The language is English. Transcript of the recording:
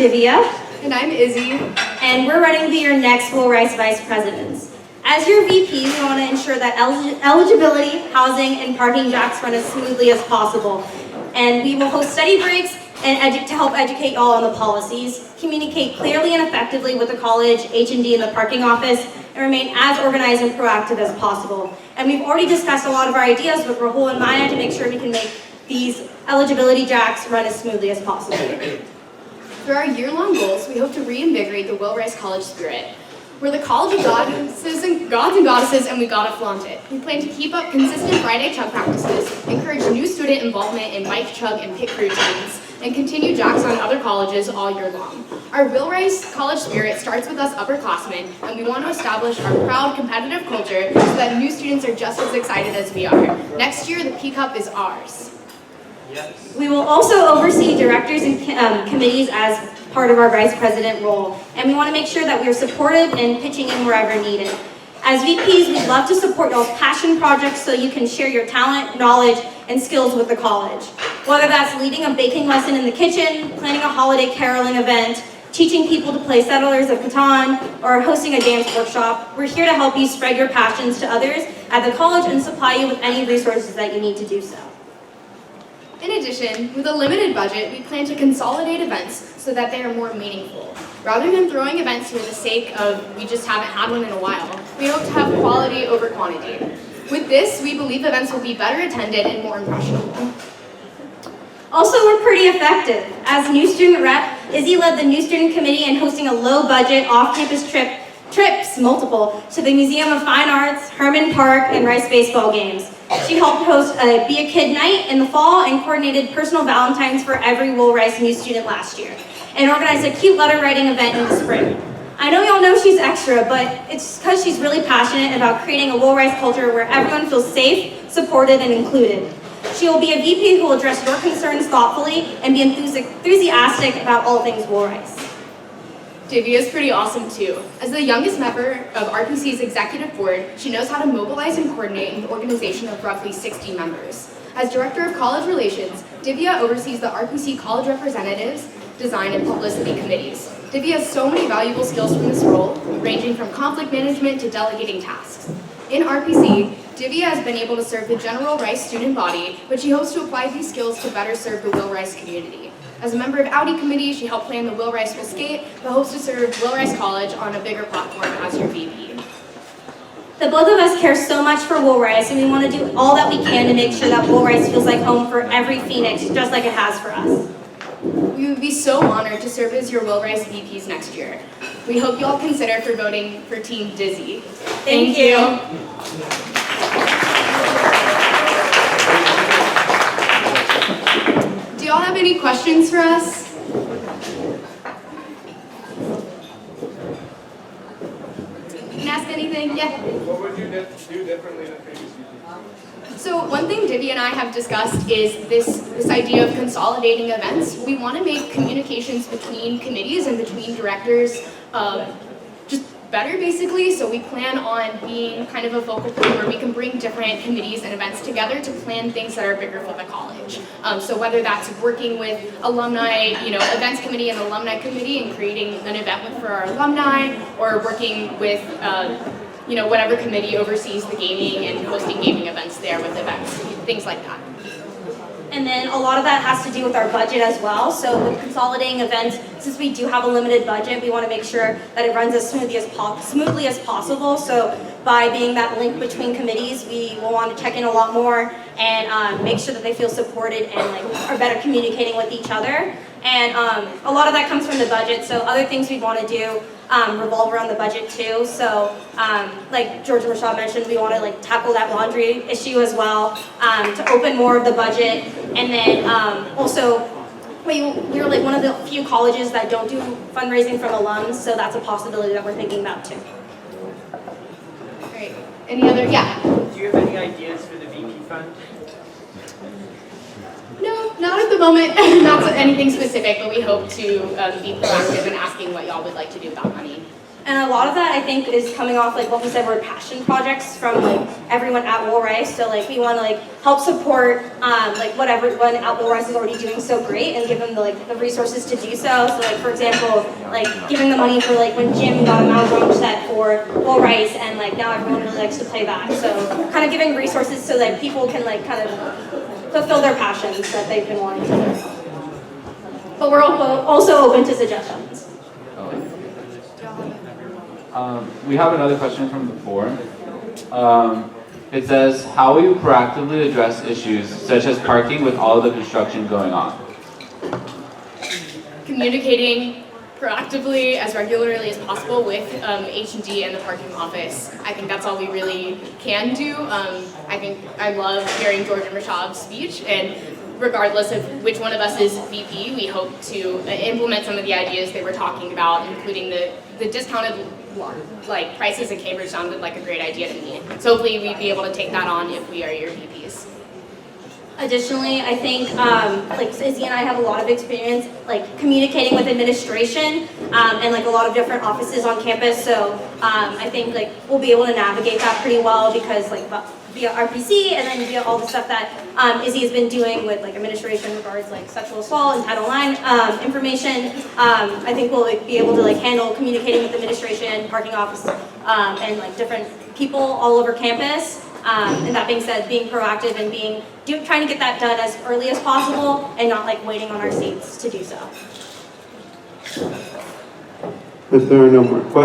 Divya. And I'm Izzie. And we're running to be your next Will Rice Vice Presidents. As your VP, we want to ensure that eligibility, housing, and parking jacks run as smoothly as possible. And we will host study breaks and to help educate y'all on the policies, communicate clearly and effectively with the college, H&D, and the parking office, and remain as organized and proactive as possible. And we've already discussed a lot of our ideas with Karohl and Maya to make sure we can make these eligibility jacks run as smoothly as possible. Through our year-long goals, we hope to reinvigorate the Will Rice College spirit. We're the college of goddesses and goddesses, and we gotta flaunt it. We plan to keep up consistent Friday chug practices, encourage new student involvement in bike chug and pick routines, and continue jacks on other colleges all year long. Our Will Rice College spirit starts with us upperclassmen, and we want to establish our proud competitive culture so that new students are just as excited as we are. Next year, the P Cup is ours. Yes. We will also oversee directors and committees as part of our vice president role, and we want to make sure that we are supportive and pitching in wherever needed. As VPs, we'd love to support y'all's passion projects so you can share your talent, knowledge, and skills with the college. Whether that's leading a baking lesson in the kitchen, planning a holiday caroling event, teaching people to play Settlers of Catan, or hosting a dance workshop, we're here to help you spread your passions to others at the college and supply you with any resources that you need to do so. In addition, with a limited budget, we plan to consolidate events so that they are more meaningful. Rather than throwing events for the sake of we just haven't had one in a while, we hope to have quality over quantity. With this, we believe events will be better attended and more impressionable. Also, we're pretty effective. As new student rep, Izzie led the new student committee in hosting a low-budget, off-campus trips, multiple, to the Museum of Fine Arts, Herman Park, and Rice baseball games. She helped host a Be a Kid night in the fall and coordinated personal Valentines for every Will Rice new student last year, and organized a cute letter writing event in the spring. I know y'all know she's extra, but it's because she's really passionate about creating a Will Rice culture where everyone feels safe, supported, and included. She will be a VP who will address your concerns thoughtfully and be enthusiastic about all things Will Rice. Divya is pretty awesome too. As the youngest member of RPC's executive board, she knows how to mobilize and coordinate an organization of roughly 60 members. As director of college relations, Divya oversees the RPC college representatives, design, and publicity committees. Divya has so many valuable skills from this role, ranging from conflict management to delegating tasks. In RPC, Divya has been able to serve the general Rice student body, but she hopes to apply these skills to better serve the Will Rice community. As a member of Audi Committee, she helped plan the Will Rice Will Skate, but hopes to serve Will Rice College on a bigger platform as your VP. The both of us care so much for Will Rice, and we want to do all that we can to make sure that Will Rice feels like home for every Phoenix, just like it has for us. We would be so honored to serve as your Will Rice VPs next year. We hope you all consider for voting for Team Dizzy. Thank you. Do y'all have any questions for us? You can ask anything? Yeah. What would you do differently than previous VPs? So one thing Divya and I have discussed is this idea of consolidating events. We want to make communications between committees and between directors just better, basically. So we plan on being kind of a focal point where we can bring different committees and events together to plan things that are bigger for the college. So whether that's working with alumni, events committee and alumni committee and creating an event for our alumni, or working with whatever committee oversees the gaming and hosting gaming events there with events, things like that. And then a lot of that has to do with our budget as well. So with consolidating events, since we do have a limited budget, we want to make sure that it runs as smoothly as possible. So by being that link between committees, we will want to check in a lot more and make sure that they feel supported and are better communicating with each other. And a lot of that comes from the budget. So other things we want to do revolve around the budget too. So like George and Rashad mentioned, we want to tackle that laundry issue as well to open more of the budget. And then also we're one of the few colleges that don't do fundraising from alums, so that's a possibility that we're thinking about too. Great. Any other? Yeah. Do you have any ideas for the VP fund? No, not at the moment. Not anything specific, but we hope to be proactive in asking what y'all would like to do with that money. And a lot of that, I think, is coming off like what we said were passion projects from like everyone at Wool Rice. So like we want to like help support like what everyone at Wool Rice is already doing so great and give them the resources to do so. So like for example, like giving the money for like when Jim got a Mount Roach set for Wool Rice, and like now everyone really likes to play that. So kind of giving resources so that people can like kind of fulfill their passions that they've been wanting to do. But we're also open to suggestions. We have another question from the floor. It says, how will you proactively address issues such as parking with all of the construction going on? Communicating proactively as regularly as possible with H&D and the parking office. I think that's all we really can do. I love hearing George and Rashab's speech, and regardless of which one of us is VP, we hope to implement some of the ideas they were talking about, including the discounted like prices in Cambridge sounded like a great idea to me. So hopefully we'd be able to take that on if we are your VPs. Additionally, I think like Izzie and I have a lot of experience like communicating with administration and like a lot of different offices on campus. So I think like we'll be able to navigate that pretty well because like via RPC and then via all the stuff that Izzie has been doing with like administration regards like sexual assault and Title IX information. I think we'll like be able to like handle communicating with administration, parking office, and like different people all over campus. And that being said, being proactive and trying to get that done as early as possible and not like waiting on our seats to do so. If there are no more questions.